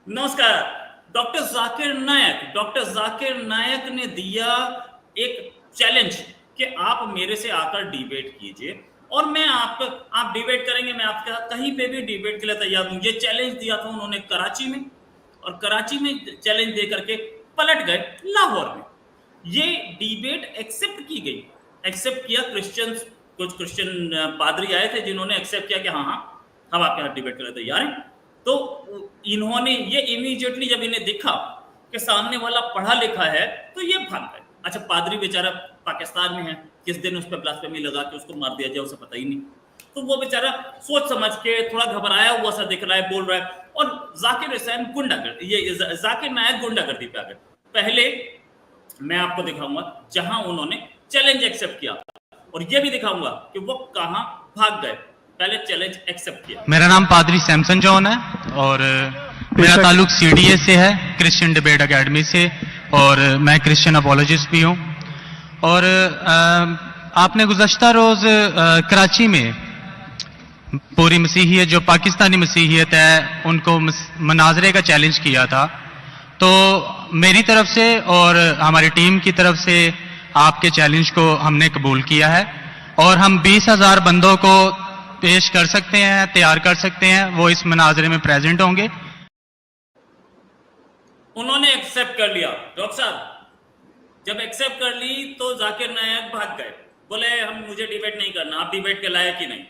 नमस्कार। डॉक्टर जाकिर नायक ने दिया एक चैलेंज कि आप मेरे से आकर डिबेट कीजिए और आप डिबेट करेंगे, मैं आपके साथ कहीं पे भी डिबेट के लिए तैयार हूं। ये चैलेंज दिया था उन्होंने कराची में, और कराची में चैलेंज दे करके पलट गए लाहौर में। ये डिबेट एक्सेप्ट की गई, एक्सेप्ट किया क्रिश्चियंस, कुछ क्रिश्चियन पादरी आए थे जिन्होंने एक्सेप्ट किया कि हाँ हाँ हम आपके साथ डिबेट के लिए तैयार हैं। तो इन्होंने ये इमीडिएटली जब इन्हें दिखा कि सामने वाला पढ़ा लिखा है तो ये भाग गए। अच्छा, पादरी बेचारा पाकिस्तान में है, किस दिन उस पर ब्लास्फेमी लगा के उसको मार दिया जाए उसे पता ही नहीं। तो वो बेचारा सोच समझ के थोड़ा घबराया हुआ सा दिख रहा है, बोल रहा है। और जाकिर हुसैन जाकिर नायक गुंडागर्दी पे आ गए। पहले मैं आपको दिखाऊंगा जहां उन्होंने चैलेंज एक्सेप्ट किया, और ये भी दिखाऊंगा कि वो कहां भाग गए। पहले चैलेंज एक्सेप्ट किया। मेरा नाम पादरी सैमसन जॉन है और मेरा ताल्लुक सीडीए से है, क्रिश्चियन डिबेट एकेडमी से, और मैं क्रिश्चियन अपॉलोजिस्ट भी हूँ। और आपने गुज़श्ता रोज़ कराची में पूरी मसीहियत, जो पाकिस्तानी मसीहियत है, उनको मनाजरे का चैलेंज किया था। तो मेरी तरफ से और हमारी टीम की तरफ से आपके चैलेंज को हमने कबूल किया है, और हम 20,000 बंदों को पेश कर सकते हैं, तैयार कर सकते हैं, वो इस मनाजरे में प्रेजेंट होंगे। उन्होंने एक्सेप्ट कर लिया। डॉक्टर साहब जब एक्सेप्ट कर ली तो जाकिर नायक भाग गए, बोले मुझे डिबेट नहीं करना, आप डिबेट के लायक ही नहीं।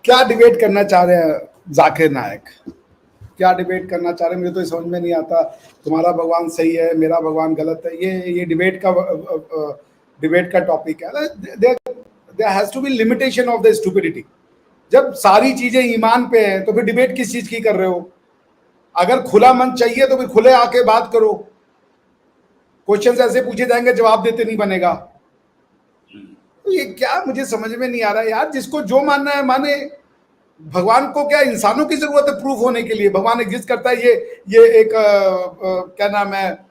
क्या डिबेट करना चाह रहे हैं जाकिर नायक? क्या डिबेट करना चाह रहे हैं, मुझे तो समझ में नहीं आता। तुम्हारा भगवान सही है, मेरा भगवान गलत है, ये डिबेट का टॉपिक है। There has to be limitation of the stupidity. जब सारी चीजें ईमान पे हैं तो फिर डिबेट किस चीज की कर रहे हो? अगर खुला मन चाहिए तो फिर खुले आके बात करो। क्वेश्चंस ऐसे पूछे जाएंगे, जवाब देते नहीं बनेगा। तो ये क्या, मुझे समझ में नहीं आ रहा यार। जिसको जो मानना है माने। भगवान को क्या इंसानों की जरूरत है प्रूफ होने के लिए? भगवान एग्जिस्ट करता है, ये एक क्या नाम है,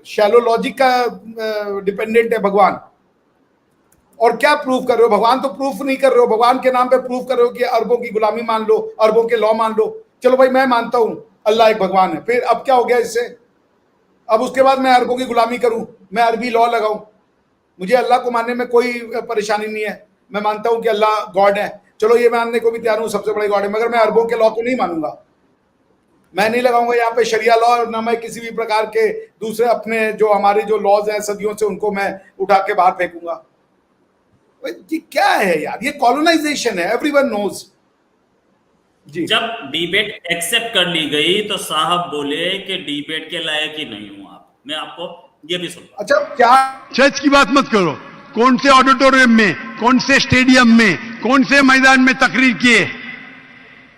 शैलो लॉजिक का डिपेंडेंट है भगवान। और क्या प्रूफ कर रहे हो? भगवान तो प्रूफ नहीं कर रहे हो, भगवान के नाम पे प्रूफ कर रहे हो कि अरबों की गुलामी मान लो, अरबों के लॉ मान लो। चलो भाई, मैं मानता हूं अल्लाह एक भगवान है, फिर अब क्या हो गया इससे? अब उसके बाद मैं अरबों की गुलामी करूं, मैं अरबी लॉ लगाऊं? मुझे अल्लाह को मानने में कोई परेशानी नहीं है। मैं मानता हूं कि अल्लाह गॉड है, चलो ये मानने को भी तैयार हूं, सबसे बड़े गॉड है। मगर मैं अरबों के लॉ को नहीं मानूंगा। मैं नहीं लगाऊंगा यहाँ पे शरिया लॉ, और ना मैं किसी भी प्रकार के दूसरे अपने जो हमारे जो लॉज हैं सदियों से, उनको मैं उठा के बाहर फेंकूंगा। ये क्या है यार? ये कॉलोनाइजेशन है, एवरीवन नोज। जी, जब डिबेट एक्सेप्ट कर ली गई तो साहब बोले कि डिबेट के लायक ही नहीं हूं आप। मैं आपको ये भी सुनता। अच्छा, क्या चर्च की बात मत करो, कौन से ऑडिटोरियम में, कौन से स्टेडियम में, कौन से मैदान में तकरीर किए?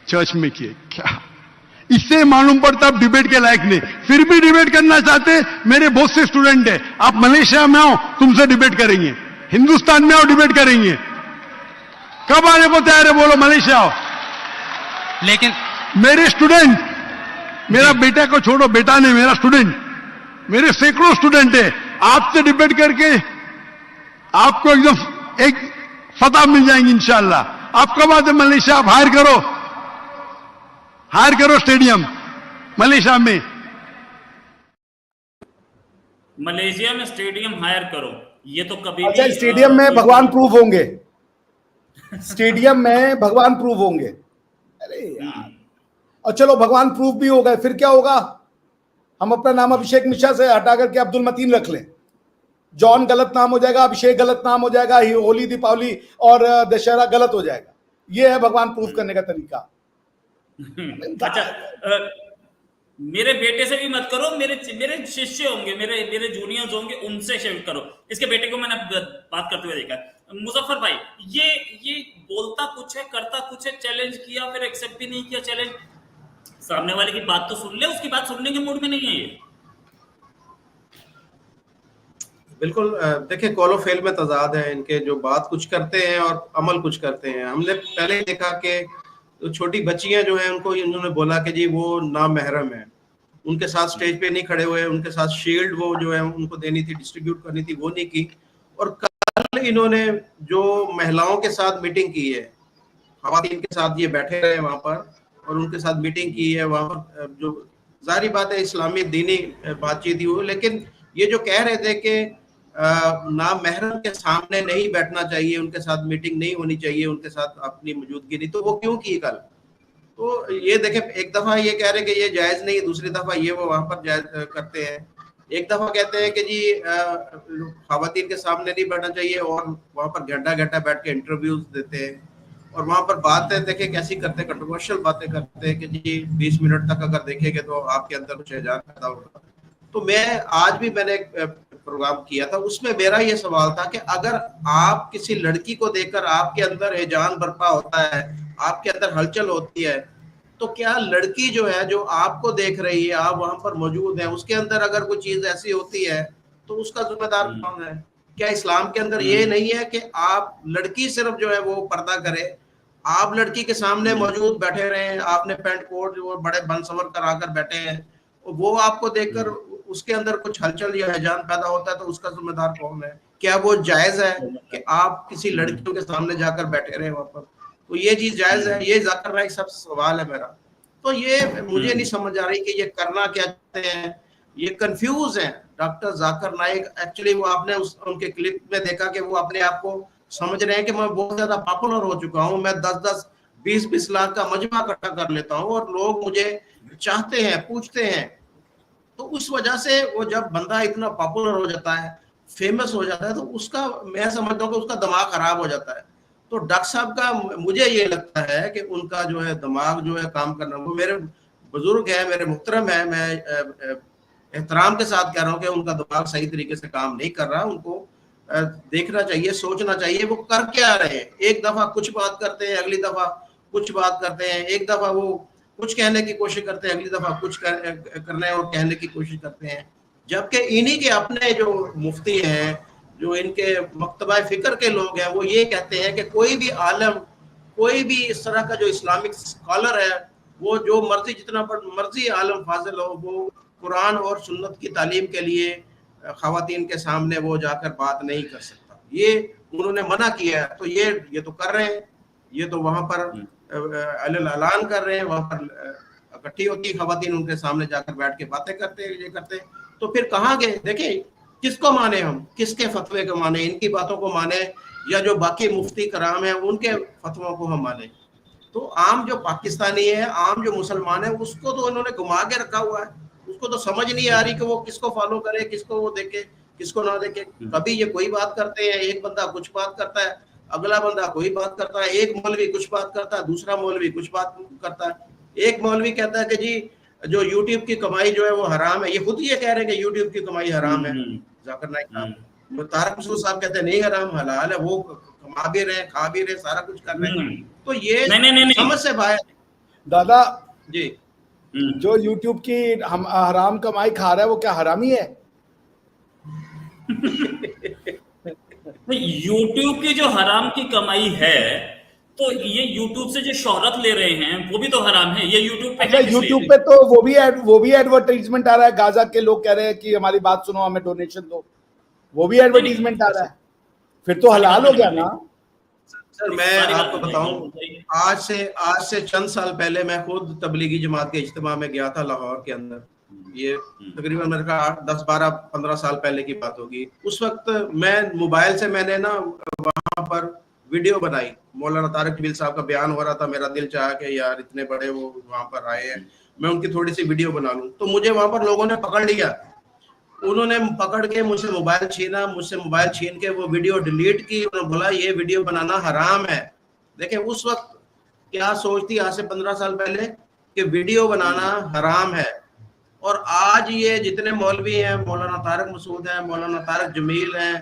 चर्च में किए। क्या इससे मालूम पड़ता आप डिबेट के लायक नहीं? फिर भी डिबेट करना चाहते। मेरे बहुत से स्टूडेंट है, आप मलेशिया में आओ, तुमसे डिबेट करेंगे। हिंदुस्तान में आओ, डिबेट करेंगे। कब आने को तैयार है? बोलो, मलेशिया आओ। लेकिन मेरे स्टूडेंट, मेरा बेटा को छोड़ो, बेटा नहीं, मेरा स्टूडेंट, मेरे सैकड़ों स्टूडेंट है। आपसे डिबेट करके आपको एकदम एक फतह मिल जाएंगी इंशाल्लाह। आप कब आते मलेशिया? आप हायर करो स्टेडियम मलेशिया में। मलेशिया में स्टेडियम हायर करो, ये तो कभी अच्छा, स्टेडियम में भगवान प्रूफ होंगे? स्टेडियम में भगवान प्रूफ होंगे? अरे यार। और चलो भगवान प्रूफ भी हो गए, फिर क्या होगा? हम अपना नाम अभिषेक मिश्रा से हटा करके अब्दुल मतीन रख लें। जॉन गलत नाम हो जाएगा, अभिषेक गलत नाम हो जाएगा, होली, दीपावली और दशहरा गलत हो जाएगा। ये है भगवान प्रूफ करने का तरीका। अच्छा, मेरे बेटे से भी मत करो, मेरे शिष्य होंगे, मेरे जूनियर्स होंगे, उनसे शेयर करो। इसके बेटे को मैंने बात करते हुए देखा। मुजफ्फर भाई, ये बोलता कुछ है, करता कुछ है। चैलेंज किया, फिर एक्सेप्ट भी नहीं किया चैलेंज। सामने वाले की बात तो सुन ले, उसकी बात सुनने के मूड में नहीं है ये। बिल्कुल। देखिए, कॉलो फेल में तजाद है इनके, जो बात कुछ करते हैं और अमल कुछ करते हैं। हमने पहले ही देखा कि तो छोटी बच्चियां जो हैं उनको इन्होंने बोला कि जी वो नामहरम है, उनके साथ स्टेज पे नहीं खड़े हुए, उनके साथ शील्ड वो जो है उनको देनी थी, डिस्ट्रीब्यूट करनी थी, वो नहीं की। और कल इन्होंने जो महिलाओं के साथ मीटिंग की है, खवातीन के साथ ये बैठे रहे वहां पर, और उनके साथ मीटिंग की है, वहां पर जो जाहिर बात है इस्लामी दीनी बातचीत ही हुई, लेकिन ये जो कह रहे थे कि नामहरम के सामने नहीं बैठना चाहिए, उनके साथ मीटिंग नहीं होनी चाहिए, उनके साथ अपनी मौजूदगी नहीं, तो वो क्यों की कल? तो ये देखें, एक दफा ये कह रहे कि ये जायज नहीं, दूसरी दफा ये वो वहां पर जायज करते हैं। एक दफा कहते हैं कि जी खवातीन के सामने नहीं बैठना चाहिए, और वहां पर घंटा घंटा बैठ के इंटरव्यूज देते हैं, और वहां पर बातें देखें कैसी करते हैं, कंट्रोवर्शियल बातें करते हैं कि जी 20 मिनट तक अगर देखेंगे तो आपके अंदर कुछ हैजान पैदा होगा। तो मैं आज भी मैंने एक प्रोग्राम किया था, उसमें मेरा ये सवाल था कि अगर आप किसी लड़की को देखकर आपके अंदर हैजान बर्पा होता है, आपके अंदर हलचल होती है, तो क्या लड़की जो है, जो आपको देख रही है, आप वहां पर मौजूद हैं, उसके अंदर अगर कोई चीज ऐसी होती है तो उसका जिम्मेदार कौन है? क्या इस्लाम के अंदर ये नहीं है कि आप लड़की सिर्फ जो है वो पर्दा करे, आप लड़की के सामने मौजूद बैठे रहे, आपने पैंट कोट जो बड़े बनसवर कराकर बैठे हैं, वो आपको देखकर उसके अंदर कुछ हलचल या हैजान पैदा होता है, तो उसका जिम्मेदार कौन है? क्या वो जायज है कि आप किसी लड़कियों के सामने जाकर बैठे रहे वहां पर? तो ये चीज जायज है? ये जाकर नाइक सब सवाल है मेरा। तो ये मुझे नहीं समझ आ रही कि ये करना क्या चाहते हैं, ये कंफ्यूज हैं। डॉक्टर जाकिर नाइक एक्चुअली वो आपने उनके क्लिप में देखा कि वो अपने आप को समझ रहे हैं कि मैं बहुत ज्यादा पॉपुलर हो चुका हूँ, मैं 10-10, 20-20 लाख का मजमा इकट्ठा कर लेता हूँ और लोग मुझे चाहते हैं, पूछते हैं। तो उस वजह से वो जब बंदा इतना पॉपुलर हो जाता है, फेमस हो जाता है, तो उसका मैं समझता हूँ कि उसका दिमाग खराब हो जाता है। तो डॉक्टर साहब का मुझे ये लगता है कि उनका जो है दिमाग जो है काम करना, वो मेरे बुजुर्ग है, मेरे मुहतरम है, मैं एहतराम के साथ कह रहा हूँ कि उनका दिमाग सही तरीके से काम नहीं कर रहा, उनको देखना चाहिए, सोचना चाहिए वो कर क्या रहे हैं। एक दफा कुछ बात करते हैं, अगली दफा कुछ बात करते हैं, एक दफा वो कुछ कहने की कोशिश करते हैं, अगली दफा कुछ करने और कहने की कोशिश करते हैं, जबकि इन्हीं के अपने जो मुफ्ती हैं, जो इनके मकतबा फिक्र के लोग हैं, वो ये कहते हैं कि कोई भी आलम, कोई भी इस तरह का जो इस्लामिक स्कॉलर है, वो जो मर्जी जितना मर्जी आलम फाजिल हो, वो कुरान और सुन्नत की तालीम के लिए खवातीन के सामने वो जाकर बात नहीं कर सकता। ये उन्होंने मना किया है। तो ये तो कर रहे हैं, ये तो वहां पर ऐलान कर रहे हैं, वहां पर इकट्ठी होती है खवातीन, उनके सामने जाकर बैठ के बातें करते हैं, ये करते हैं। तो फिर कहाँ गए? देखें, किसको माने हम, किसके फतवे को माने, इनकी बातों को माने या जो बाकी मुफ्ती कराम है उनके फतवों को हम माने? तो आम जो पाकिस्तानी है, आम जो मुसलमान है, उसको तो उन्होंने घुमा के रखा हुआ है, उसको तो समझ नहीं आ रही कि वो किसको फॉलो करे, किसको वो देखे, किसको ना देखे। कभी ये कोई बात करते हैं, एक बंदा कुछ बात करता है, अगला बंदा कोई बात करता है, एक मौलवी कुछ बात करता है, दूसरा मौलवी कुछ बात करता है। एक मौलवी कहता है कि जी जो यूट्यूब की कमाई जो है वो हराम है, ये खुद ये कह रहे हैं कि यूट्यूब की कमाई हराम है। जाकिर नाइक साहब, तारक मसूद साहब कहते हैं नहीं हराम, हलाल है, वो कमा भी रहे, खा भी रहे, सारा कुछ कर रहे हैं। तो ये नहीं। समझ से बाहर दादा जी। जो यूट्यूब की हम हराम कमाई खा रहा है, वो क्या हरामी है? यूट्यूब की जो हराम की कमाई है, तो ये यूट्यूब से जो शोहरत ले रहे हैं वो भी तो हराम है। ये यूट्यूब पे अच्छा, यूट्यूब पे तो वो भी एडवर्टाइजमेंट आ रहा है, गाजा के लोग कह रहे हैं कि हमारी बात सुनो, हमें डोनेशन दो, वो भी एडवर्टाइजमेंट आ रहा है, फिर तो हलाल हो गया ना? सर मैं आपको बताऊं, आज से चंद साल पहले मैं खुद तबलीगी जमात के इज्तिमा में गया था लाहौर के अंदर। ये तकरीबन मेरे का 10, 12, 15 साल पहले की बात होगी। उस वक्त मैं मोबाइल से मैंने ना वहां पर वीडियो बनाई, मौलाना तारिक जमील साहब का बयान हो रहा था, मेरा दिल चाहा कि यार इतने बड़े वो वहां पर आए हैं, मैं उनकी थोड़ी सी वीडियो बना लूं। तो मुझे वहां पर लोगों ने पकड़ लिया, उन्होंने पकड़ के मुझसे मोबाइल छीना, मुझसे मोबाइल छीन के वो वीडियो डिलीट की। उन्होंने बोला ये वीडियो बनाना हराम है। देखें उस वक्त क्या सोचती, आज से 15 साल पहले, कि वीडियो बनाना हराम है। और आज ये जितने मौलवी हैं, मौलाना तारिक मसूद हैं, मौलाना तारिक जमील हैं,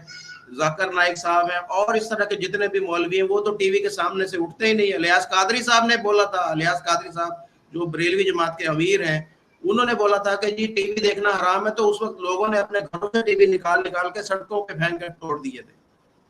जाकिर नाइक साहब हैं, और इस तरह के जितने भी मौलवी हैं, वो तो टीवी के सामने से उठते ही नहीं है। इलियास कादरी साहब ने बोला था, इलियास कादरी साहब जो बरेलवी जमात के अमीर हैं, उन्होंने बोला था कि जी टीवी देखना हराम है। तो उस वक्त लोगों ने अपने घरों से टीवी निकाल के सड़कों पे फेंक कर तोड़ दिए थे।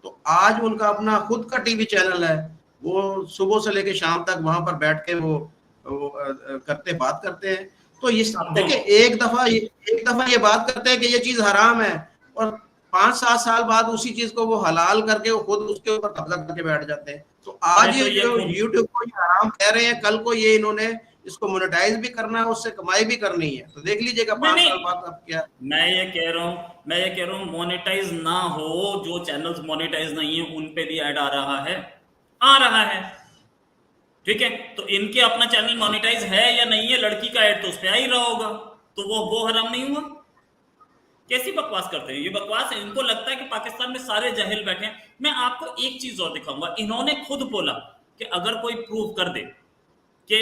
तो आज उनका अपना खुद का टीवी चैनल है, वो सुबह से लेकर शाम तक वहां पर बैठ के वो बात करते हैं। तो ये देखिए, एक दफा ये बात करते हैं कि ये चीज हराम है, और 5-7 साल बाद उसी चीज को वो हलाल करके वो खुद उसके ऊपर कब्जा करके बैठ जाते हैं। तो आज ये जो यूट्यूब को हराम कह रहे हैं, कल को ये इन्होंने इसको मोनेटाइज भी करना है, उससे कमाई भी करनी है। तो देख लीजिएगा 5 साल बाद अब क्या। मैं ये कह रहा हूँ मोनेटाइज ना हो, जो चैनल्स मोनेटाइज नहीं है उन पे भी ऐड आ रहा है, ठीक है। तो इनके अपना चैनल मोनेटाइज है या नहीं है, लड़की का ऐड तो उस पे आ ही रहा होगा, तो वो हराम नहीं हुआ। कैसी बकवास करते हैं, ये बकवास है। इनको लगता है कि पाकिस्तान में सारे जाहिल बैठे हैं। मैं आपको एक चीज और दिखाऊंगा, इन्होंने खुद बोला कि अगर कोई प्रूव कर दे कि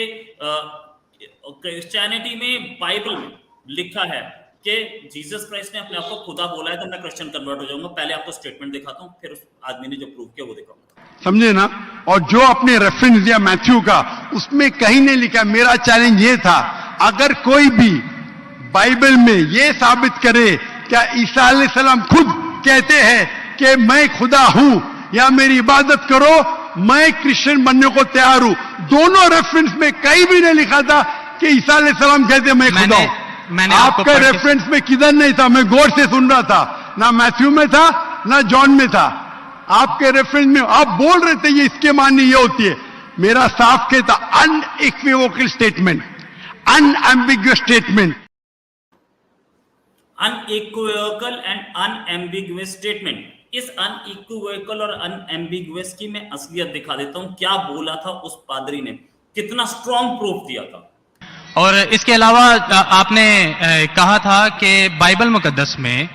क्रिश्चियनिटी में बाइबल में लिखा है कि जीसस क्राइस्ट ने अपने आप को खुदा बोला है, तो मैं क्रिश्चियन कन्वर्ट हो जाऊंगा। पहले आपको स्टेटमेंट दिखाता हूं, फिर उस आदमी ने जो प्रूव किया वो दिखाऊंगा। समझे ना। और जो आपने रेफरेंस दिया मैथ्यू का, उसमें कहीं नहीं लिखा। मेरा चैलेंज ये था, अगर कोई भी बाइबल में ये साबित करे क्या ईसा अलैहिस्सलाम खुद कहते हैं कि मैं खुदा हूं या मेरी इबादत करो, मैं क्रिश्चियन बनने को तैयार हूं। दोनों रेफरेंस में कहीं भी नहीं लिखा था कि ईसा अलैहिस्सलाम कहते मैं खुदा हूं। आपका रेफरेंस में किधर नहीं था, मैं गौर से सुन रहा था, ना मैथ्यू में था ना जॉन में था। आपके रेफरेंस में आप बोल रहे थे ये इसके माननी ये होती है। मेरा साफ कहता unequivocal statement, unambiguous statement. Unequivocal and unambiguous statement. इस अनइक्विवोकल और अनएम्बिगुअस की मैं असलियत दिखा देता हूं, क्या बोला था उस पादरी ने, कितना स्ट्रॉन्ग प्रूफ दिया था। और इसके अलावा आपने कहा था कि बाइबल मुकद्दस में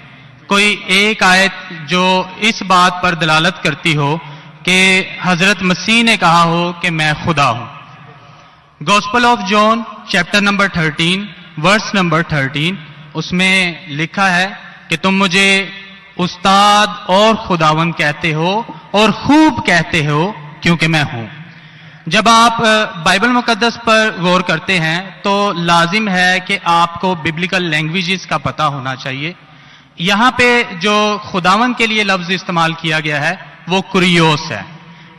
कोई एक आयत जो इस बात पर दलालत करती हो कि हजरत मसीह ने कहा हो कि मैं खुदा हूं। Gospel of John chapter number 13 verse number 13, उसमें लिखा है कि तुम मुझे उस्ताद और खुदावंद कहते हो और खूब कहते हो क्योंकि मैं हूं। जब आप बाइबल मुकद्दस पर गौर करते हैं तो लाजिम है कि आपको बिब्लिकल लैंग्वेजेस का पता होना चाहिए। यहां पे जो खुदावंद के लिए लफ्ज इस्तेमाल किया गया है वो कुरियोस है,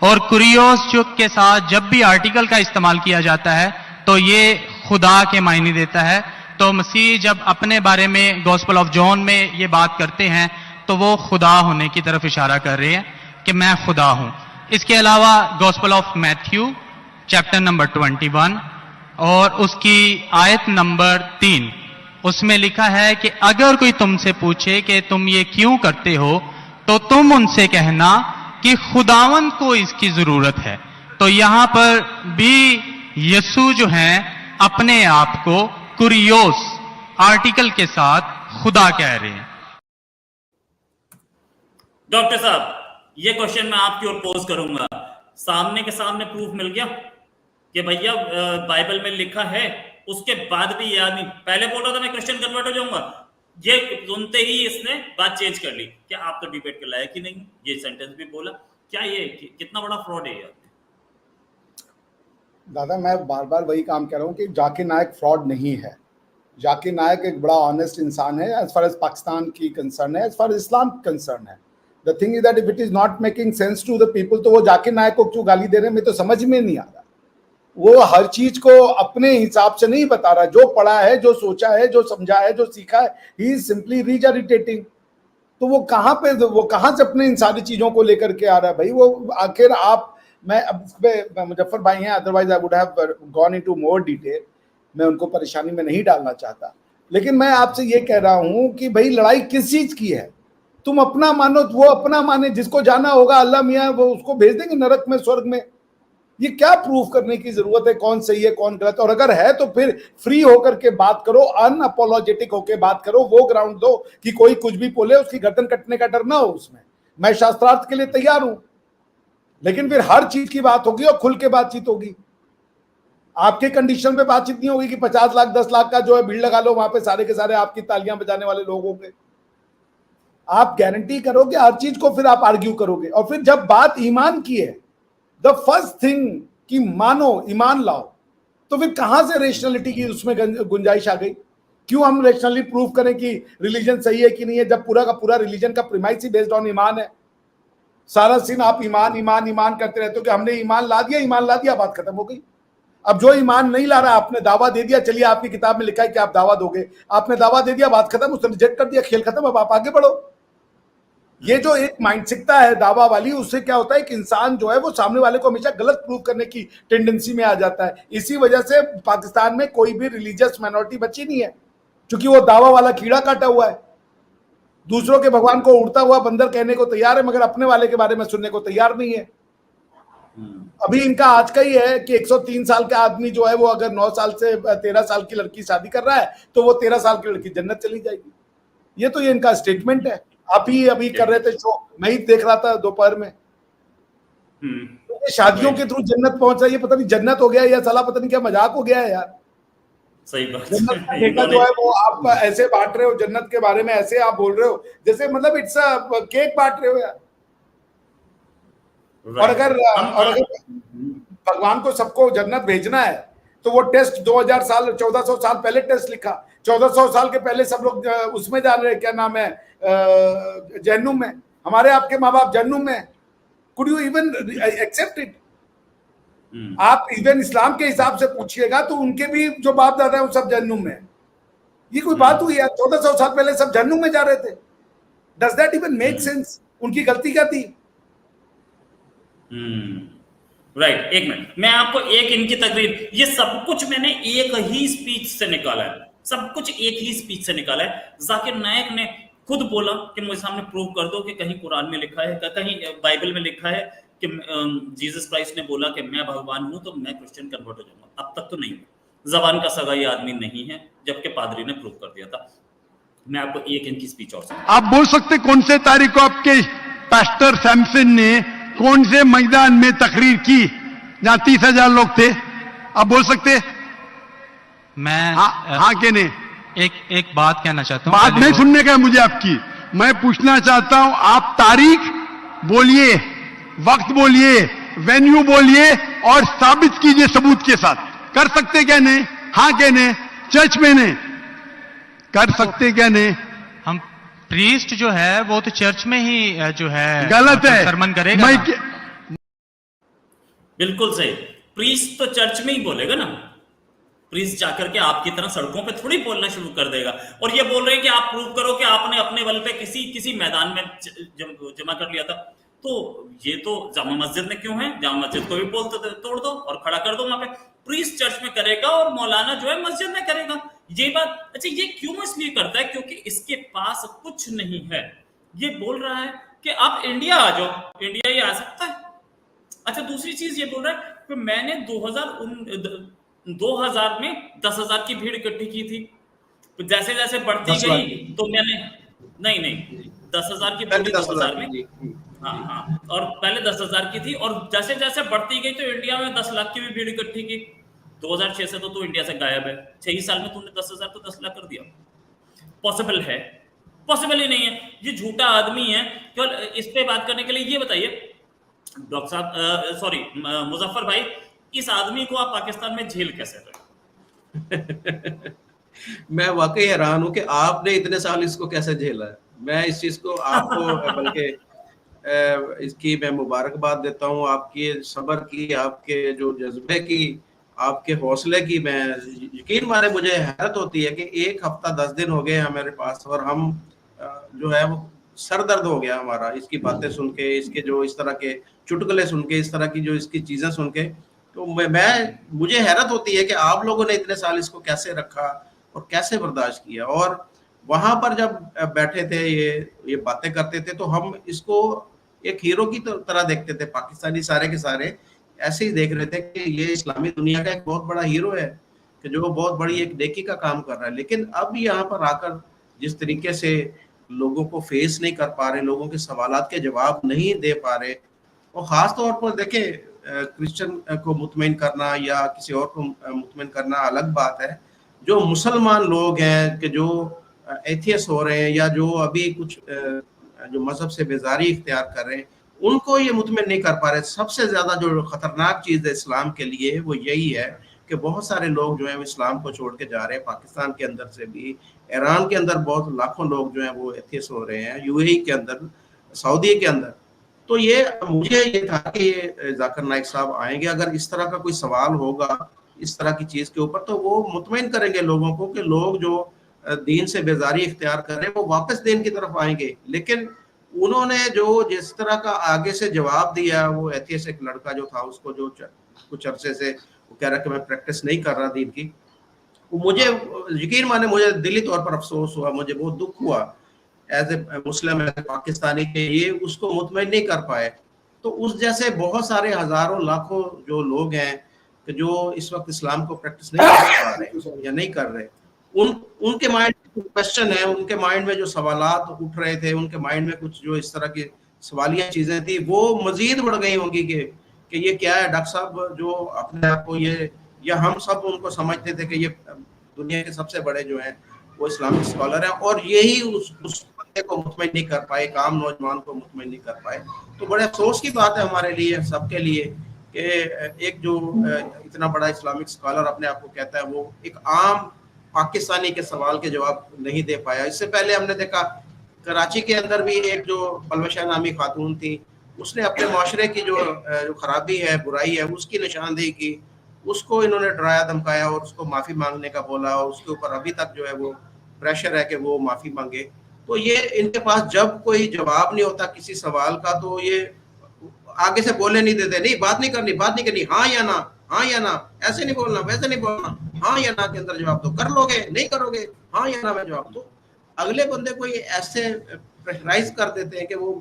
और कुरियोस जो के साथ जब भी आर्टिकल का इस्तेमाल किया जाता है तो ये खुदा के मायने देता है। तो मसीह जब अपने बारे में गॉस्पेल ऑफ जॉन में ये बात करते हैं तो वो खुदा होने की तरफ इशारा कर रहे हैं कि मैं खुदा हूं। इसके अलावा gospel of Matthew chapter number 21 और उसकी आयत नंबर 3, उसमें लिखा है कि अगर कोई तुमसे पूछे कि तुम ये क्यों करते हो तो तुम उनसे कहना कि खुदावंद को इसकी जरूरत है। तो यहां पर भी यीशु जो हैं अपने आप को कुरियोस आर्टिकल के साथ खुदा कह रहे हैं। डॉक्टर साहब, ये क्वेश्चन मैं आपकी ओर पोज करूंगा, सामने के सामने प्रूफ मिल गया कि भैया बाइबल में लिखा है, उसके बाद भी ये आदमी पहले बोल रहा था मैं क्रिश्चियन कन्वर्ट हो जाऊंगा, ये सुनते ही इसने बात चेंज कर ली, क्या आप तो डिबेट के लायक ही नहीं, ये सेंटेंस भी बोला। क्या ये कितना बड़ा फ्रॉड है यार। दादा मैं बार बार वही काम कह रहा हूँ कि जाकिर नायक फ्रॉड नहीं है। जाकिर नायक एक बड़ा ऑनेस्ट इंसान है एज फार एज पाकिस्तान की कंसर्न है, as far as Islam concern है। The thing is that if it is not making sense to the people, तो वो जाकिर नायक को क्यों गाली दे रहे हैं, मैं तो समझ में नहीं आ रहा। वो हर चीज को अपने हिसाब से नहीं बता रहा, जो पढ़ा है, जो सोचा है, जो समझा है, जो सीखा है, ही इज सिंपली रिजरिटेटिंग। तो वो कहां से अपने इन सारी चीजों को लेकर के आ रहा है भाई। वो आखिर आप, मैं अब इस पे मुजफ्फर भाई हैं, otherwise I would have gone into more detail, मैं उनको परेशानी में नहीं डालना चाहता। लेकिन मैं आपसे ये कह रहा हूं कि भाई लड़ाई किस चीज की है। तुम अपना मानो, वो अपना माने, जिसको जाना होगा अल्लाह मियाँ वो उसको भेज देंगे नरक में स्वर्ग में। ये क्या प्रूफ करने की जरूरत है कौन सही है कौन गलत। और अगर है तो फिर फ्री होकर के बात करो, अनअपोलोजेटिक होकर बात करो, वो ग्राउंड दो कि कोई कुछ भी बोले उसकी गर्दन कटने का डर ना हो उसमें। मैं शास्त्रार्थ के लिए तैयार हूं, लेकिन फिर हर चीज की बात होगी और खुल के बातचीत होगी। आपके कंडीशन पे बातचीत नहीं होगी कि 50 लाख 10 लाख का जो है भीड़ लगा लो, वहां पे सारे के सारे आपकी तालियां बजाने वाले लोग होंगे। आप गारंटी करोगे हर चीज को, फिर आप आर्ग्यू करोगे। और फिर जब बात ईमान की है, द फर्स्ट थिंग कि मानो ईमान लाओ, तो फिर कहां से रेशनलिटी की उसमें गुंजाइश आ गई। क्यों हम रेशनली प्रूव करें कि रिलीजन सही है कि नहीं है, जब पूरा का पूरा रिलीजन का प्रीमाइस ही बेस्ड ऑन ईमान है। सारा सीन आप ईमान ईमान ईमान करते रहते हो कि हमने ईमान ला दिया, बात खत्म हो गई। अब जो ईमान नहीं ला रहा, आपने दावा दे दिया, चलिए आपकी किताब में लिखा है कि आप दावा दोगे, आपने दावा दे दिया, बात खत्म, उसने रिजेक्ट कर दिया, खेल खत्म, अब आप आगे बढ़ो। ये जो एक मानसिकता है दावा वाली, उससे क्या होता है कि इंसान जो है वो सामने वाले को हमेशा गलत प्रूव करने की टेंडेंसी में आ जाता है। इसी वजह से पाकिस्तान में कोई भी रिलीजियस माइनॉरिटी बची नहीं है, क्योंकि वो दावा वाला कीड़ा काटा हुआ है। दूसरों के भगवान को उड़ता हुआ बंदर कहने को तैयार है, मगर अपने वाले के बारे में सुनने को तैयार नहीं है। अभी इनका आज का ही है कि 103 साल का आदमी जो है वो अगर 9 साल से 13 साल की लड़की शादी कर रहा है तो वो 13 साल की लड़की जन्नत चली जाएगी। ये तो ये इनका स्टेटमेंट है। आप ही अभी कर रहे थे शो, मैं ही देख रहा था दोपहर में। तो शादियों के थ्रू जन्नत पहुंच रही है, पता नहीं जन्नत हो गया या साला पता नहीं क्या मजाक हो गया है यार। सही बात। जन्नत का ठेका जो है वो आप ऐसे बांट रहे हो, जन्नत के बारे में ऐसे आप बोल रहे हो जैसे मतलब इट्स अ केक बांट रहे हो यार। और अगर भगवान को सबको जन्नत भेजना है तो वो टेस्ट 1400 साल पहले टेस्ट लिखा। 1400 साल के पहले सब लोग उसमें जा रहे हैं, क्या नाम है, जहन्नुम में। हमारे आपके माँ बाप जहन्नुम में। Could you even accept it? आप इवन इस्लाम के हिसाब से पूछिएगा तो उनके भी जो बाप दादा है वो सब जहन्नुम में। ये कोई बात हुई यार? 1400 साल पहले सब जहन्नुम में जा रहे थे। Does that even make sense? उनकी गलती क्या थी? राइट, एक मिनट, मैं आपको एक इनकी तकरीर, ये सब कुछ मैंने एक ही स्पीच से निकाला है, सब कुछ एक ही स्पीच से निकाला है। जाकिर नायक ने खुद बोला कि मुझे सामने प्रूव कर दो कि कहीं कुरान में लिखा है, कहीं बाइबल में लिखा है कि जीसस क्राइस्ट ने बोला कि मैं भगवान हूं तो मैं क्रिश्चियन कन्वर्ट हो जाऊंगा। अब तक तो नहीं हुआ। जबान का सगा ये आदमी नहीं है, जबकि पादरी ने प्रूव कर दिया था। मैं आपको एक इनकी स्पीच और सुनाऊं। आप बोल सकते कौन से तारीख को आपके पास्टर सैमसन ने कौन से मैदान में तकरीर की जहां 30,000 लोग थे? आप बोल सकते? मैं हाँ के नहीं? एक बात कहना चाहता हूँ। बात नहीं सुनने का है मुझे आपकी, मैं पूछना चाहता हूं। आप तारीख बोलिए, वक्त बोलिए, वेन्यू बोलिए और साबित कीजिए सबूत के साथ। कर सकते क्या नहीं? हाँ के नहीं? चर्च में नहीं कर सकते क्या नहीं? हम प्रीस्ट जो है वो तो चर्च में ही जो है गलत है, सरमन करेगा। बिल्कुल सही। प्रीस्ट तो चर्च में ही बोलेगा ना। प्रीस्ट जाकर के आपकी तरह सड़कों पे थोड़ी बोलना शुरू कर देगा। और ये बोल रहे हैं कि आप प्रूव करो कि आपने अपने बल पे किसी मैदान में जमा कर लिया था। तो ये तो जामा मस्जिद में क्यों है? जामा मस्जिद को भी तोड़ दो और खड़ा कर दो वहां पे। प्रीस्ट चर्च में करेगा और मौलाना जो है मस्जिद में करेगा। ये बात अच्छा, ये क्यों इसलिए करता है? क्योंकि इसके पास कुछ नहीं है। ये बोल रहा है कि आप इंडिया आ जाओ, इंडिया ही आ सकता है। अच्छा, दूसरी चीज ये बोल रहा है कि मैंने 2000 में 10,000 की भीड़ इकट्ठी की थी। जैसे जैसे बढ़ती गई तो मैंने नहीं 10,000 की भीड़ 2000 में, हाँ, और पहले 10,000 की थी और जैसे जैसे बढ़ती गई तो इंडिया में 10 लाख की भी भीड़ इकट्ठी की। 2006 से तो तू इंडिया से गायब है। 6 ही साल में तूने 10,000 को 10 लाख कर दिया। पॉसिबल है? पॉसिबल ही नहीं है। ये झूठा आदमी है। केवल इस पे बात करने के लिए ये बताइए डॉक्टर साहब, सॉरी मुजफ्फर भाई, इस आदमी को आप पाकिस्तान में झेल कैसे रहे? मैं वाकई हैरान हूं कि आपने इतने साल इसको कैसे झेला है। मैं इस चीज को आपको बल्कि इसकी मैं मुबारकबाद देता हूं, आपकी सब्र की, आपके जो जज्बे की, आपके हौसले की। मैं यकीन माने मुझे हैरत होती है कि 1 हफ्ता 10 दिन हो गए हमारे पास और हम जो है वो सर दर्द हो गया हमारा इसकी बातें सुन के, इसके जो इस तरह के चुटकुले सुन के, इस तरह की जो इसकी चीजें सुन के। तो मुझे हैरत होती है कि आप लोगों ने इतने साल इसको कैसे रखा और कैसे बर्दाश्त किया। और वहां पर जब बैठे थे ये बातें करते थे तो हम इसको एक हीरो की तरह देखते थे। पाकिस्तानी सारे के सारे ऐसे ही देख रहे थे कि ये इस्लामी दुनिया का एक बहुत बड़ा हीरो है कि जो बहुत बड़ी एक नेकी का काम कर रहा है। लेकिन अब यहाँ पर आकर जिस तरीके से लोगों को फेस नहीं कर पा रहे, लोगों के सवालात के जवाब नहीं दे पा रहे, और ख़ास तौर पर देखें क्रिश्चियन को मुतमईन करना या किसी और को मुतमईन करना अलग बात है। जो मुसलमान लोग हैं कि जो एथियस्ट हो रहे हैं या जो अभी कुछ जो मजहब से बेजारी इख्तियार कर रहे हैं, उनको ये मुतमईन नहीं कर पा रहे। सबसे ज़्यादा जो ख़तरनाक चीज़ है इस्लाम के लिए वो यही है कि बहुत सारे लोग जो है इस्लाम को छोड़ के जा रहे हैं। पाकिस्तान के अंदर से भी, ईरान के अंदर बहुत लाखों लोग जो हैं वो एथियस्ट हो रहे हैं, यूएई के अंदर, सऊदी के अंदर। तो ये मुझे ये था कि ये जाकिर नाइक साहब आएंगे, अगर इस तरह का कोई सवाल होगा इस तरह की चीज़ के ऊपर तो वो मुतमईन करेंगे लोगों को कि लोग जो दीन से बेजारी इख्तियार कर रहे हैं वो वापस दीन की तरफ आएंगे। लेकिन उन्होंने जो जिस तरह का आगे से जवाब दिया, वो एथियस्ट एक लड़का जो था, उसको जो कुछ अरसे से वो कह रहा कि मैं प्रैक्टिस नहीं कर रहा दीन की, वो मुझे यकीन माने मुझे दिली तौर पर अफसोस हुआ, मुझे बहुत दुख हुआ as a Muslim, as a Pakistani के ये उसको मुतमईन नहीं कर पाए। तो उस जैसे बहुत सारे हजारों लाखों जो लोग हैं कि जो इस वक्त इस्लाम को प्रैक्टिस नहीं कर पा रहे या नहीं कर रहे, उनके माइंड में क्वेश्चन है, उनके माइंड में जो सवालात उठ रहे थे, उनके माइंड में कुछ जो इस तरह की सवालिया चीजें थी, वो मजीद बढ़ गई होंगी कि ये क्या है डॉक्टर साहब, जो अपने आप को ये, या हम सब उनको समझते थे कि ये दुनिया के सबसे बड़े जो हैं वो इस्लामिक स्कॉलर हैं, और यही उस बंदे को मुतमईन नहीं कर पाए, एक आम नौजवान को मुतमईन नहीं कर पाए। तो बड़े अफसोस की बात है हमारे लिए, सबके लिए, कि एक जो इतना बड़ा इस्लामिक स्कॉलर अपने आप को कहता है, वो एक आम पाकिस्तानी के सवाल के जवाब नहीं दे पाया। इससे पहले हमने देखा कराची के अंदर भी एक जो पलवशा नामी खातून थी, उसने अपने माशरे की जो खराबी है, बुराई है, उसकी निशानदेही की, उसको इन्होंने डराया धमकाया और उसको माफ़ी मांगने का बोला, और उसके ऊपर अभी तक जो है वो प्रेशर है कि वो माफ़ी मांगे। तो ये इनके पास जब कोई जवाब नहीं होता किसी सवाल का, तो ये आगे से बोले नहीं देते, नहीं बात नहीं करनी, हाँ या ना, हाँ या ना, ऐसे नहीं बोलना, वैसे नहीं बोलना, हाँ या ना के अंदर जवाब दो, कर लोगे नहीं करोगे, हाँ या ना में जवाब दो। अगले बंदे को ये ऐसे प्रेशराइज कर देते हैं कि वो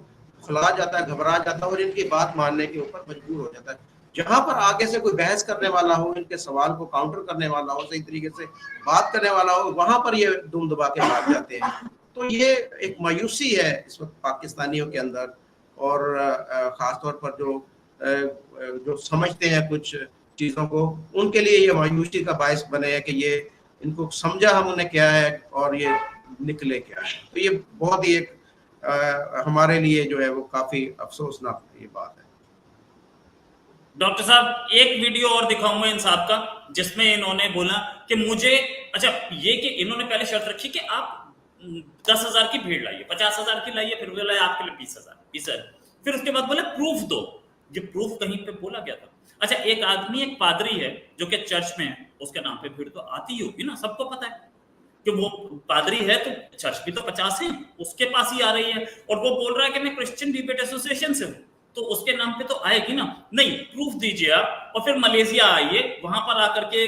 खुला जाता है, घबरा जाता है और इनकी बात मानने के ऊपर मजबूर हो जाता है। जहां पर आगे से कोई बहस करने वाला हो, इनके सवाल को काउंटर करने वाला हो, सही तरीके से बात करने वाला हो, वहां पर ये दुम दबा के भाग जाते हैं। तो ये एक मायूसी है इस वक्त पाकिस्तानियों के अंदर, और खासतौर पर जो समझते हैं कुछ चीज़ों को, उनके लिए ये मायूसी का बायस बने है कि ये इनको समझा हमने क्या है और ये निकले क्या है। तो ये बहुत ही एक हमारे लिए जो है वो काफ़ी अफसोसनाक ये बात है। डॉक्टर साहब, एक वीडियो और दिखाऊंगा इन साहब का, जिसमें इन्होंने बोला कि मुझे, अच्छा ये कि इन्होंने पहले शर्त रखी कि आप 10,000 की भीड़ लाइए, 50,000 की लाइए, फिर बोला आपके लिए 20,000, फिर उसके बाद बोला प्रूफ दो। ये प्रूफ कहीं पे बोला गया था? अच्छा, एक आदमी, एक पादरी है जो कि चर्च में है, उसके नाम पे भीड़ तो आती होगी ना, सबको पता है कि वो पादरी है, तो चर्च भी तो 50 है, उसके पास ही आ रही है, और वो बोल रहा है कि मैं क्रिश्चियन डिबेट एसोसिएशन से हूँ, तो उसके नाम पे तो आएगी ना। नहीं, प्रूफ दीजिए आप, और फिर मलेशिया आइए, वहां पर आकर के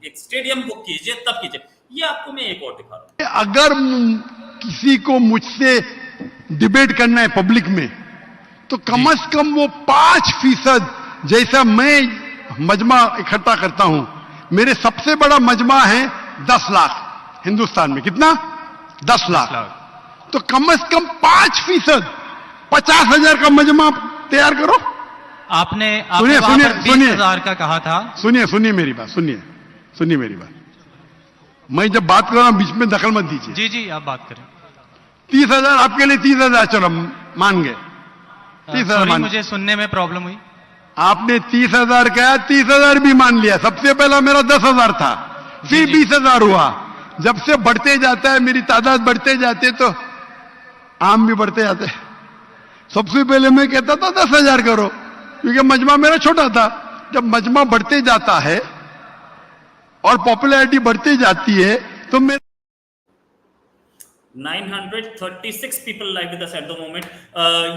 एक स्टेडियम बुक कीजिए, तब कीजिए। ये आपको मैं एक और दिखा रहा हूँ। अगर किसी को मुझसे डिबेट करना है पब्लिक में, तो कम से कम वो 5% जैसा मैं मजमा इकट्ठा करता हूं, मेरे सबसे बड़ा मजमा है 10 लाख हिंदुस्तान में। कितना? 10 लाख। तो कम से कम 5%, 50,000 का मजमा तैयार करो। आपने सुनिए 20,000 का कहा था। सुनिए मेरी बात, सुनिए मेरी बात। मैं जब बात कर रहा हूं बीच में दखल मत दीजिए। जी आप बात करें। 30,000 आपके लिए 30,000, चलो मान गए। 30,000 मुझे सुनने में प्रॉब्लम हुई। आपने 30,000 कहा, 30,000 भी मान लिया। सबसे पहला मेरा 10,000 था, फिर 20,000 हुआ। जब से बढ़ते जाता है, मेरी तादाद बढ़ते जाते, तो आम भी बढ़ते जाते। सबसे पहले मैं कहता था 10,000 करो, क्योंकि मजमा मेरा छोटा था। जब मजमा बढ़ते जाता है और पॉपुलैरिटी बढ़ती जाती है, तो मेरे 936 people live with us at the moment.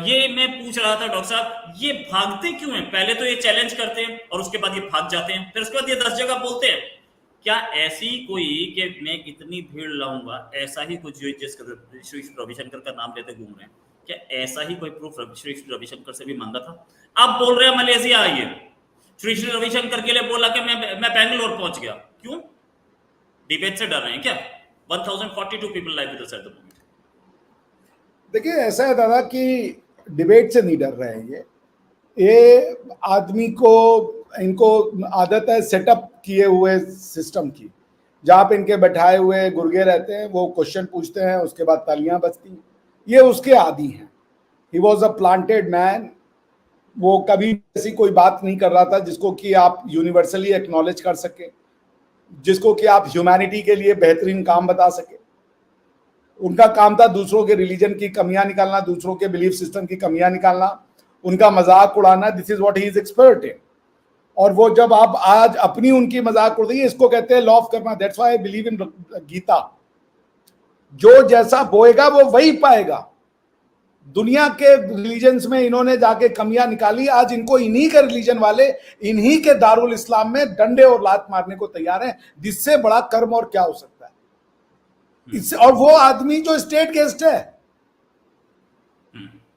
ये मैं पूछ रहा था डॉक्टर साहब, ये भागते क्यों हैं? पहले तो ये चैलेंज करते हैं और उसके बाद ये भाग जाते हैं, फिर उसके बाद ये 10 जगह बोलते हैं। क्या ऐसी कोई कि मैं इतनी भीड़ लाऊंगा, ऐसा ही कुछ जिस श्री रविशंकर का नाम लेते घूम रहे हैं, क्या ऐसा ही कोई प्रूफ श्री रविशंकर से भी मांगा था? आप बोल रहे हैं मलेशिया आइए, श्री रविशंकर के लिए बोला कि मैं बेंगलोर पहुंच गया। क्यों? डिबेट से डर रहे हैं क्या? 1042 people live with us at the moment. देखिए, ऐसा है दादा कि डिबेट से नहीं डर रहे हैं। ये आदमी को, इनको आदत है सेटअप किए हुए सिस्टम की, जहाँ पे इनके बैठाए हुए गुर्गे रहते हैं, वो क्वेश्चन पूछते हैं, उसके बाद तालियां बजती हैं। ये उसके आदी हैं। He was a planted man. वो कभी ऐसी कोई बात नहीं कर रहा था जिसको कि आप यूनिवर्सली एक्नॉलेज कर सके, जिसको कि आप ह्यूमैनिटी के लिए बेहतरीन काम बता सके। उनका काम था दूसरों के रिलीजन की कमियां निकालना, दूसरों के बिलीफ सिस्टम की कमियां निकालना, उनका मजाक उड़ाना। This is what he is expert in. और वो जब आप आज अपनी उनकी मजाक उड़ रही है, इसको कहते हैं law of karma. That's why I believe in Gita. जो जैसा बोएगा वो वही पाएगा। दुनिया के रिलीजन्स में इन्होंने जाके कमियां निकाली, आज इनको इन्हीं के रिलीजन वाले इन्हीं के दारुल इस्लाम में डंडे और लात मारने को तैयार हैं। जिससे बड़ा कर्म और क्या हो सकता है इससे, और वो आदमी जो स्टेट गेस्ट है,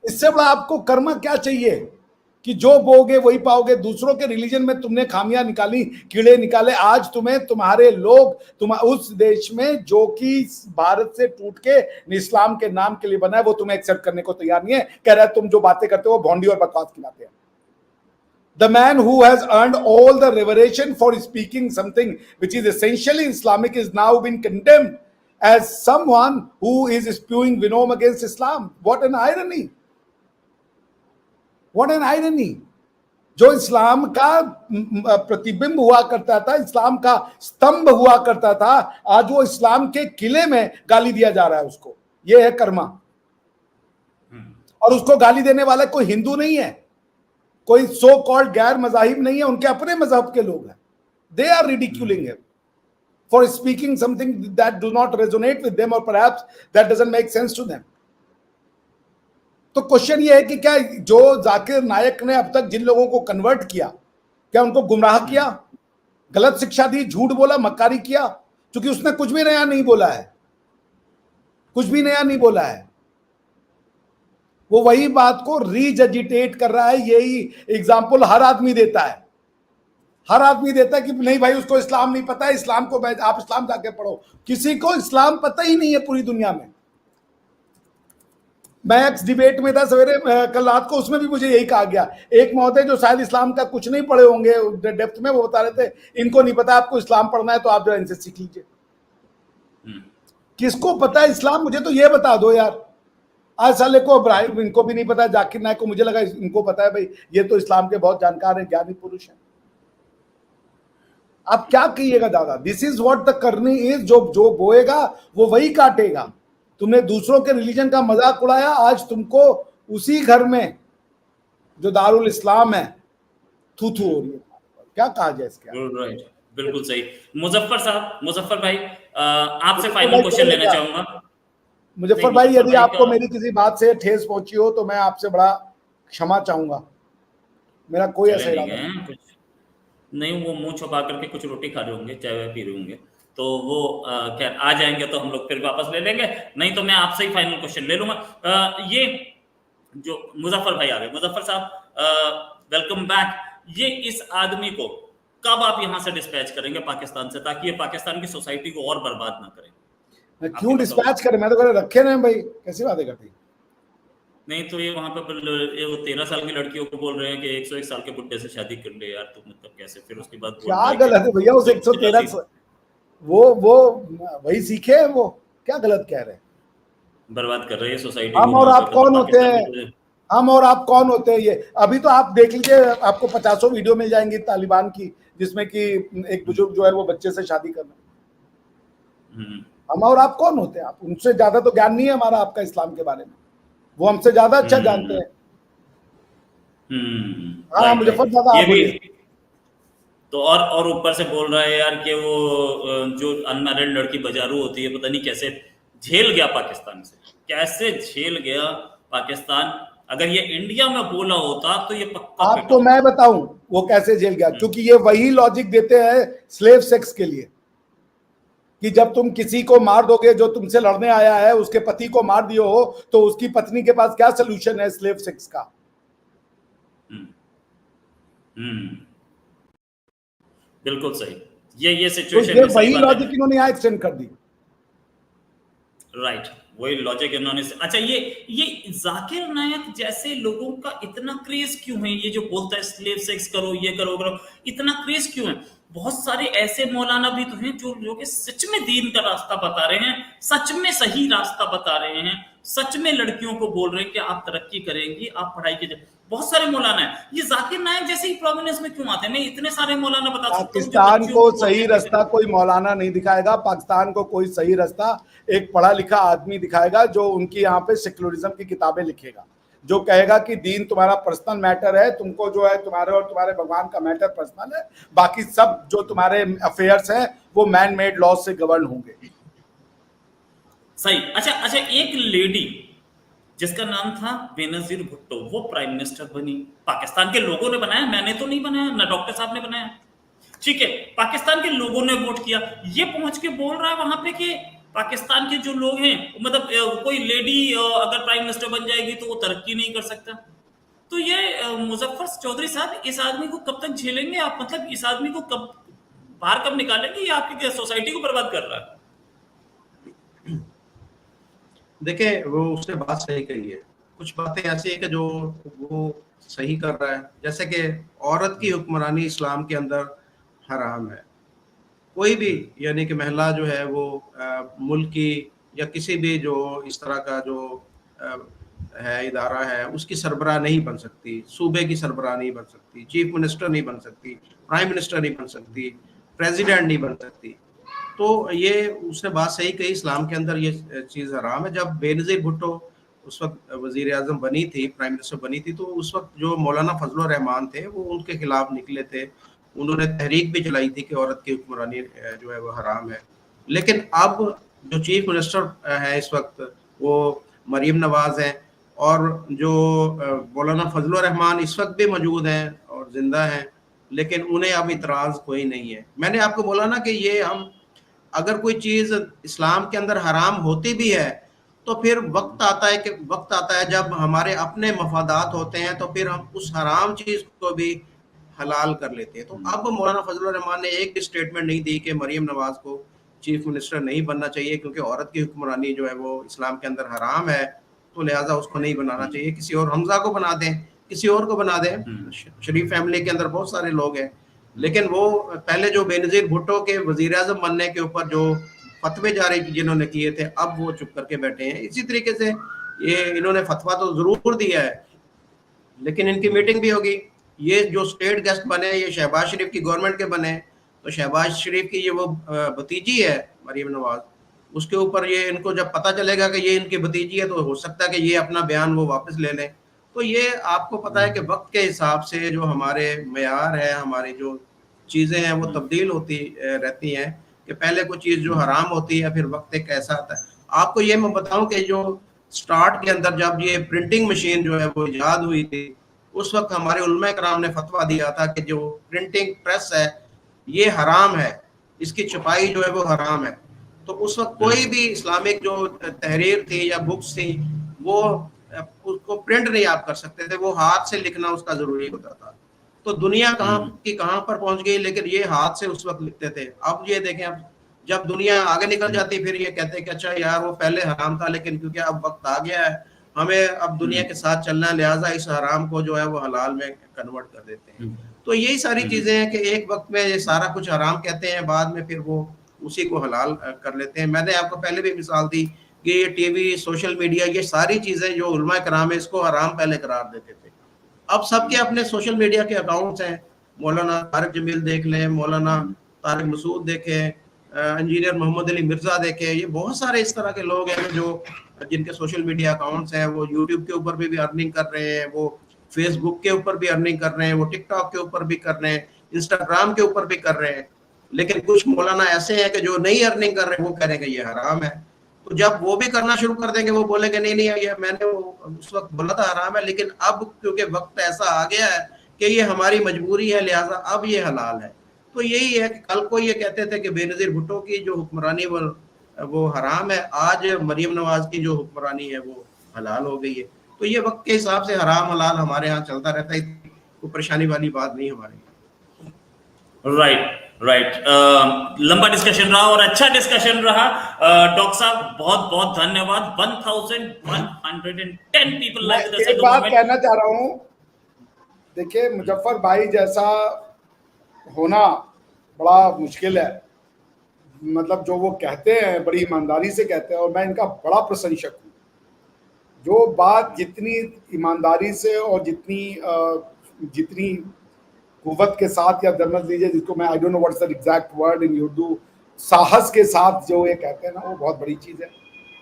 इससे बड़ा आपको कर्म क्या चाहिए कि जो बोगे वही पाओगे। दूसरों के रिलीजन में तुमने खामियां निकाली, कीड़े निकाले, आज तुम्हें तुम्हारे लोग उस देश में जो कि भारत से टूट के इस्लाम के नाम के लिए बना है, वो तुम्हें एक्सेप्ट करने को तैयार नहीं है। कह रहा है तुम जो बातें करते हो भोंडी और बकवास की बातें हैं। The man who has earned all the reverence for speaking something which is essentially Islamic is now been condemned as someone who is spewing venom against Islam. What an irony! What an irony! जो इस्लाम का प्रतिबिंब हुआ करता था, इस्लाम का स्तंभ हुआ करता था, आज वो इस्लाम के किले में गाली दिया जा रहा है उसको। ये है कर्मा। और उसको गाली देने वाला कोई हिंदू नहीं है, कोई सो कॉल्ड गैर मजाहिब नहीं है, उनके अपने मजहब के लोग हैं। They are ridiculing him for speaking something that do not resonate with them और perhaps that doesn't make sense to them. तो क्वेश्चन ये है कि क्या जो जाकिर नायक ने अब तक जिन लोगों को कन्वर्ट किया, क्या उनको गुमराह किया, गलत शिक्षा दी, झूठ बोला, मक्कारी किया? क्योंकि उसने कुछ भी नया नहीं बोला है, कुछ भी नया नहीं बोला है। वो वही बात को रीजजिटेट कर रहा है। यही एग्जाम्पल हर आदमी देता है, हर आदमी देता है कि नहीं भाई उसको इस्लाम नहीं पता है, इस्लाम को आप इस्लाम जाके पढ़ो। किसी को इस्लाम पता ही नहीं है पूरी दुनिया में। मैं एक डिबेट में था सवेरे कल रात को, उसमें भी मुझे यही कहा गया। एक महोदय जो शायद इस्लाम का कुछ नहीं पढ़े होंगे डेप्थ में, वो बता रहे थे इनको नहीं पता, आपको इस्लाम पढ़ना है तो आप जो इनसे सीख लीजिए। किसको पता है इस्लाम? मुझे तो ये बता दो यार। आज साले को इब्राहिम इनको भी नहीं पता, जाकिर नायक को मुझे लगा इनको पता है, भाई ये तो इस्लाम के बहुत जानकार है, ज्ञानी पुरुष है। आप क्या कहिएगा दादा? दिस इज व्हाट द करनी इज। जो बोएगा वो वही काटेगा। तुमने दूसरों के रिलीजन का मजाक उड़ाया, आज तुमको उसी घर में जो दारुल इस्लाम है थू थू हो रही है। क्या कहा जाए इसके? राइट, बिल्कुल सही। मुजफ्फर साहब, मुजफ्फर भाई, आपसे फाइनल क्वेश्चन लेना चाहूंगा। मुजफ्फर भाई, यदि आपको मेरी किसी बात से ठेस पहुंची हो तो मैं आपसे बड़ा क्षमा चाहूंगा। मेरा कोई ऐसा इरादा नहीं। वो मुंह छुपा करके कुछ रोटी खा रहे होंगे, चाय पी रहे होंगे, तो वो खैर आ जाएंगे तो हम लोग फिर वापस ले लेंगे, नहीं तो मैं आपसे ही फाइनल क्वेश्चन ले लूंगा। ये जो मुजफ्फर भाई आ गए, मुजफ्फर साहब वेलकम बैक। ये इस आदमी को कब आप यहाँ से डिस्पैच करेंगे पाकिस्तान से, ताकि ये पाकिस्तान की सोसाइटी को और बर्बाद ना करे? क्यों डिस्पैच करें? मैं तो कह रखे ना भाई, कैसी बातें करती? नहीं तो ये वहां पे वो 13 साल की लड़कियों को बोल रहे हैं कि 101 साल के बुड्ढे से शादी कर ले यार, तो मतलब कैसे? फिर उसके बाद क्या गलत है भैया? उस 113 वो वही सीखे हैं, वो क्या गलत कह रहे हैं? बर्बाद कर रही है सोसाइटी। हम और आप कौन होते हैं? हम और आप कौन होते हैं? ये अभी तो आप देख लीजिए, आपको 50 वीडियो मिल जाएंगी तालिबान की, जिसमें कि एक बुजुर्ग जो है वो बच्चे से शादी कर रहे हैं। हम और आप कौन होते हैं? आप उनसे ज्यादा तो ज्ञान नहीं है हमारा आपका इस्लाम के बारे में, वो हमसे ज्यादा अच्छा जानते हैं। हाँ मुजफ्फर दादा, ये भी तो और ऊपर से बोल रहा है यार कि वो जो अनमैरिड लड़की बाजारू होती है, पता नहीं कैसे झेल गया पाकिस्तान से, कैसे झेल गया पाकिस्तान। अगर ये इंडिया में बोला होता तो ये पक्का आपको मैं बताऊं वो कैसे झेल गया, क्योंकि ये वही लॉजिक देते हैं स्लेव सेक्स के लिए कि जब तुम किसी को मार दोगे जो तुमसे लड़ने आया है, उसके पति को मार दियो हो, तो उसकी पत्नी के पास क्या सोल्यूशन है स्लेव सेक्स का? बिल्कुल सही। ये सिचुएशन तो ये वही लॉजिक इन्होंने यहाँ एक्सटेंड कर दी। राइट, वही लॉजिक इन्होंने। अच्छा, ये जाकिर नायक जैसे लोगों का इतना क्रेज क्यों है? ये जो बोलता है स्लेव सेक्स करो, ये करो, इतना क्रेज क्यों है? बहुत सारे ऐसे मौलाना भी तो हैं जो कि सच में दीन का रास्ता बता रहे हैं, सच में सही रास्ता बता रहे हैं, सच में लड़कियों को बोल रहे हैं कि आप तरक्की करेंगी, आप पढ़ाई कीजिए। बहुत सारे मौलाना है। ये जाकिर नायक जैसे ही प्रोमिनेंस में क्यों आते हैं? मैं इतने सारे मौलाना बता सकता हूं। पाकिस्तान को सही रास्ता कोई मौलाना नहीं दिखाएगा। पाकिस्तान को कोई सही रास्ता एक पढ़ा लिखा आदमी दिखाएगा जो उनकी यहाँ पे सेक्युलरिज्म की किताबें लिखेगा, जो कहेगा कि दीन तुम्हारा पर्सनल मैटर है, तुमको जो है तुम्हारे और तुम्हारे भगवान का मैटर पर्सनल है, बाकी सब जो तुम्हारे अफेयर्स हैं वो मैन मेड लॉ से गवर्न होंगे। सही। अच्छा, एक लेडी जिसका नाम था बेनजीर भुट्टो, वो प्राइम मिनिस्टर बनी। पाकिस्तान के लोगों ने बनाया, मैंने तो नहीं बनाया, ना डॉक्टर साहब ने बनाया, ठीक है, पाकिस्तान के लोगों ने वोट किया। ये पहुंच के बोल रहा है वहां पे कि पाकिस्तान के जो लोग हैं, मतलब कोई लेडी अगर प्राइम मिनिस्टर बन जाएगी तो वो तरक्की नहीं कर सकता। तो ये मुजफ्फर चौधरी साहब, इस आदमी को कब तक झेलेंगे आप? मतलब इस आदमी को कब बाहर कब निकालेंगे? ये आपकी सोसाइटी को बर्बाद कर रहा है। देखिए, वो उसने बात सही कही है। कुछ बातें ऐसी है कि जो वो सही कर रहा है, जैसे कि औरत की हुक्मरानी इस्लाम के अंदर हराम है। कोई भी यानी कि महिला जो है वो मुल्क की या किसी भी जो इस तरह का जो है इदारा है उसकी सरबराह नहीं बन सकती, सूबे की सरबराह नहीं बन सकती, चीफ मिनिस्टर नहीं बन सकती, प्राइम मिनिस्टर नहीं बन सकती, प्रेसिडेंट नहीं बन सकती। तो ये उसने बात सही कही, इस्लाम के अंदर ये चीज़ हराम है। जब बेनज़ीर भुट्टो उस वक्त वज़ीर आज़म बनी थी, प्राइम मिनिस्टर बनी थी, तो उस वक्त जो मौलाना फजलुर रहमान थे वो उनके खिलाफ निकले थे। उन्होंने तहरीक भी चलाई थी कि औरत की हुक्मरानी जो है वो हराम है। लेकिन अब जो चीफ मिनिस्टर है इस वक्त वो मरीम नवाज हैं, और जो मौलाना फजलुर रहमान इस वक्त भी मौजूद हैं और जिंदा हैं, लेकिन उन्हें अब इतराज़ कोई नहीं है। मैंने आपको बोला ना कि ये हम अगर कोई चीज़ इस्लाम के अंदर हराम होती भी है तो फिर वक्त आता है जब हमारे अपने मफादात होते हैं तो फिर हम उस हराम चीज़ को भी हलाल कर लेते हैं। तो अब मौलाना फजलुर रहमान ने एक भी स्टेटमेंट नहीं दी कि मरीम नवाज को चीफ मिनिस्टर नहीं बनना चाहिए क्योंकि औरत की हुक्मरानी जो है वो इस्लाम के अंदर हराम है, तो लिहाजा उसको नहीं बनाना चाहिए, किसी और हमजा को बना दें, किसी और को बना दें। शरीफ फैमिली के अंदर बहुत सारे लोग हैं, लेकिन वो पहले जो बेनज़ीर भुट्टो के वज़ीर आज़म बनने के ऊपर जो फतवे जारी जिन्होंने किए थे, अब वो चुप करके बैठे हैं। इसी तरीके से ये इन्होंने फतवा तो ज़रूर दिया है, लेकिन इनकी मीटिंग भी होगी। ये जो स्टेट गेस्ट बने ये शहबाज शरीफ की गवर्नमेंट के बने, तो शहबाज शरीफ की ये वो भतीजी है मरीम नवाज, उसके ऊपर ये इनको जब पता चलेगा कि ये इनकी भतीजी है तो हो सकता है कि ये अपना बयान वो वापस ले लें। तो ये आपको पता है कि वक्त के हिसाब से जो हमारे मेयार है, हमारी जो चीज़ें हैं वो तब्दील होती रहती हैं, कि पहले कोई चीज़ जो हराम होती है फिर वक्त एक ऐसा आता है। आपको ये मैं बताऊं कि जो स्टार्ट के अंदर जब ये प्रिंटिंग मशीन जो है वो ईजाद हुई थी, उस वक्त हमारे उलमा कराम ने फतवा दिया था कि जो प्रिंटिंग प्रेस है ये हराम है, इसकी छपाई जो है वो हराम है। तो उस वक्त कोई भी इस्लामिक जो तहरीर थी या बुक्स थी वो उसको प्रिंट नहीं आप कर सकते थे, वो हाथ से लिखना उसका जरूरी होता था। तो दुनिया कहाँ पर पहुंच गई, लेकिन ये हाथ से उस वक्त लिखते थे। अब ये देखें, अब जब दुनिया आगे निकल जाती फिर ये कहते हैं कि अच्छा यार वो पहले हराम था, लेकिन क्योंकि अब वक्त आ गया है हमें अब दुनिया के साथ चलना है, लिहाजा इस हराम को जो है वो हलाल में कन्वर्ट कर देते हैं। तो यही सारी चीजें हैं कि एक वक्त में ये सारा कुछ हराम कहते हैं, बाद में फिर वो उसी को हलाल कर लेते हैं। मैंने आपको पहले भी मिसाल दी कि ये टीवी, सोशल मीडिया, ये सारी चीजें जो उलमा कराम है इसको हराम पहले करार देते थे। अब सबके अपने सोशल मीडिया के अकाउंट्स हैं। मौलाना तारिक जमील देख लें, मौलाना तारिक मसूद देखें, इंजीनियर मोहम्मद अली मिर्जा देखें, ये बहुत सारे इस तरह के लोग हैं जो जिनके सोशल मीडिया अकाउंट्स हैं। वो यूट्यूब के ऊपर भी अर्निंग कर रहे हैं, वो फेसबुक के ऊपर भी अर्निंग कर रहे हैं, वो टिकटॉक के ऊपर भी कर रहे हैं, इंस्टाग्राम के ऊपर भी कर रहे हैं। लेकिन कुछ मौलाना ऐसे हैं कि जो नहीं अर्निंग कर रहे हैं वो कह रहे हैं कि ये हराम है। तो जब वो भी करना शुरू कर देंगे वो बोलेंगे नहीं नहीं ये मैंने उस वक्त बोला था हराम है, लेकिन अब क्योंकि वक्त ऐसा आ गया है कि ये हमारी मजबूरी है, लिहाजा अब ये हलाल है। तो यही है कि कल को ये कहते थे कि बेनज़ीर भुट्टो की जो हुक्मरानी वो हराम है, आज मरीम नवाज की जो हुक्मरानी है वो हलाल हो गई है। तो ये वक्त के हिसाब से हराम हलाल हमारे यहाँ चलता रहता है, कोई परेशानी वाली बात नहीं हमारे यहाँ। राइट। लंबा डिस्कशन रहा और अच्छा डिस्कशन रहा। डॉक्टर साहब बहुत बहुत धन्यवाद। 1110 पीपल लाइक दिस। एक बात कहना चाह रहा हूँ, देखिए मुजफ्फर भाई जैसा होना बड़ा मुश्किल है। मतलब जो वो कहते हैं बड़ी ईमानदारी से कहते हैं और मैं इनका बड़ा प्रशंसक हूँ। जो बात जितनी ईमानदारी से और जितनी कुव्वत के साथ, या समझ लीजिए जिसको मैं I don't know what's the exact word in Urdu, साहस के साथ जो ये कहते हैं ना, वो बहुत बड़ी चीज़ है।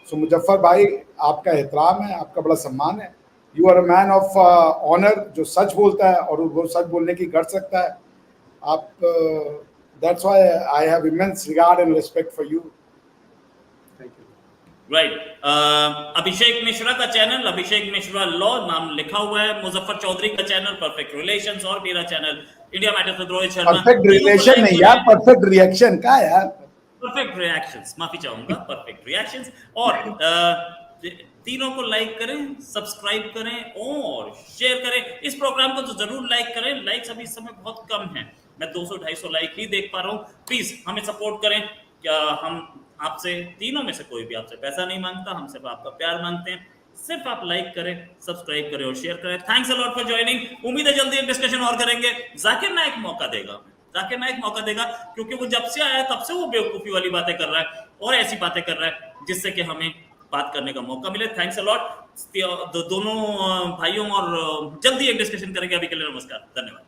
सो मुजफ्फर भाई आपका एहतराम है, आपका बड़ा सम्मान है। You are a man of honour, जो सच बोलता है और वो सच बोलने की कर सकता है। आप that's why I have immense regard and respect for you. Thank you. Right. Abhishek Mishra का चैनल अभिषेक मिश्रा लॉ नाम लिखा हुआ है, मुजफ्फर चौधरी का चैनल परफेक्ट रिलेशंस, और मेरा channel India matters with Rohit Sharma. Perfect relation नहीं यार, परफेक्ट रिएक्शन का यार, परफेक्ट रिएक्शंस, माफी चाहूंगा, परफेक्ट रिएक्शंस। और तीनों को लाइक करें, सब्सक्राइब करें और शेयर करें। इस प्रोग्राम को तो जरूर लाइक करें, लाइक्स अभी इस समय बहुत कम है, मैं 200-250 लाइक ही देख पा रहा हूँ। प्लीज हमें सपोर्ट करें। क्या हम आपसे तीनों में से कोई भी आपसे पैसा नहीं मांगता, हम सिर्फ आपका प्यार मांगते हैं। सिर्फ आप लाइक करें, सब्सक्राइब करें और शेयर करें। Thanks a lot for joining. उम्मीद है जल्दी डिस्कशन और करेंगे। जाकिर नाइक मौका देगा, जाकिर नाइक मौका देगा, क्योंकि वो जब से आया तब से वो बेवकूफी वाली बातें कर रहा है और ऐसी बातें कर रहा है जिससे कि हमें बात करने का मौका मिले। थैंक्स अ लॉट दोनों भाइयों, और जल्दी एक डिस्कशन करेंगे। अभी के लिए नमस्कार, धन्यवाद।